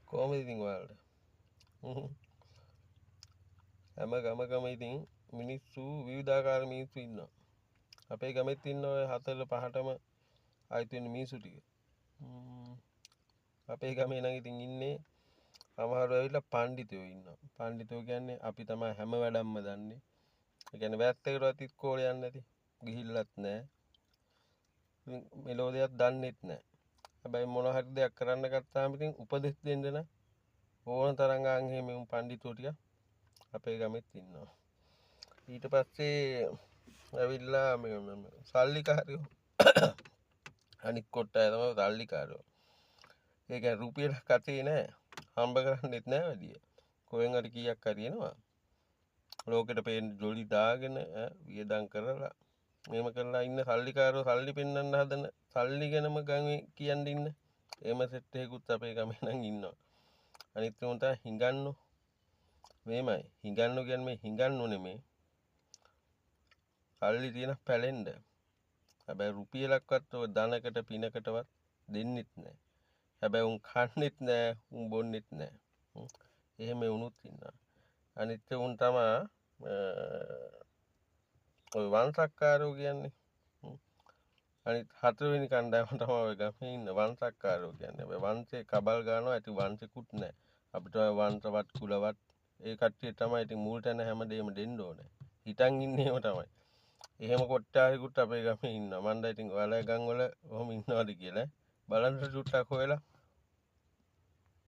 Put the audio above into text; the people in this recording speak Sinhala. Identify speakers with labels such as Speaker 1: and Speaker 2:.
Speaker 1: කොහොමද ඉතින් ඔයාලට? හැම ගමකම ඉතින් මිනිස්සු විවිධාකාර මිනිස්සු ඉන්නවා. අපේ ගමෙත් ඉන්න ඔය 4-5ටම ආයිත් වෙන මිනිස්සු ටික. අපේ ගමේ නම් ඉතින් ඉන්නේ සමහරව ඇවිල්ලා පඬිතුයෝ ඉන්නවා. පඬිතුයෝ කියන්නේ අපි තමයි හැම වැඩක්ම දන්නේ. ඒ කියන්නේ වැත්තකටවත් ඉස්කෝලේ යන්නේ නැති. ගිහිල්ලත් නැහැ. මෙලෝ දෙයක් දන්නෙත් නැහැ. හැබැයි මොන හරි දෙයක් කරන්න ගත්තාම ඉතින් උපදෙස් දෙන්න නම් ඕන තරම් ආන් එහෙම පඬිතුයෝ ටික අපේ ගමෙත් ඉන්නවා. ඊට පස්සේ ඇවිල්ලා සල්ලිකාරයෝ අනික් කොට්ටය තමයි සල්ලිකාරයෝ. ඒ කියන්නේ රුපියලක් අතේ නැහැ. හම්බ කරන්නෙත් නැහැ වැඩිය. කොහෙන් හරි කීයක් හරි එනවා. ලෝකෙට පේන ජොලි දාගෙන වියදම් කරලා මේම කරලා ඉන්න සල්ලිකාරයෝ සල්ලි පෙන්වන්න හදන සල්ලි ගැනම ගමේ කියන්න ඉන්න. එහෙම සෙට් එකකුත් අපේ ගමේ නම් ඉන්නවා. අනිත් උන් තමයි හිඟන්නෝ. මේමයි හිඟන්නෝ කියන්නේ මේ හිඟන්නෝ නෙමෙයි. සල්ලි තියෙන පැලෙන්න. හැබැයි රුපියලක්වත් ඔය ධනකට පිනකටවත් දෙන්නෙත් නැහැ. හැබැයි උන් කන්නෙත් නැහැ, උන් බොන්නෙත් නැහැ. එහෙම වුණුත් ඉන්නවා. අනිත් උන් තමයි ඔය වංශක්කාරයෝ කියන්නේ. අනිත් 4 වෙනි කණ්ඩායම තමයි ඔය ගමේ ඉන්න වංශක්කාරයෝ කියන්නේ. හැබැයි වංශේ කබල් ගන්නවා ඇති වංශෙකුත් නැහැ. අපිට ඔය වංශවත් කුලවත් ඒ කට්ටිය තමයි ඉතින් මුල් තැන හැමදේම දෙන්න ඕනේ. හිටන් ඉන්නේ එහෙම තමයි. එහෙම කොට්ටාරිකුත් අපේ ගමේ ඉන්නවා. මන්ද ඉතින් ඔයාලා ගම් වල කොහොම ඉන්නවද කියලා බලන්න චුට්ටක් හොයලා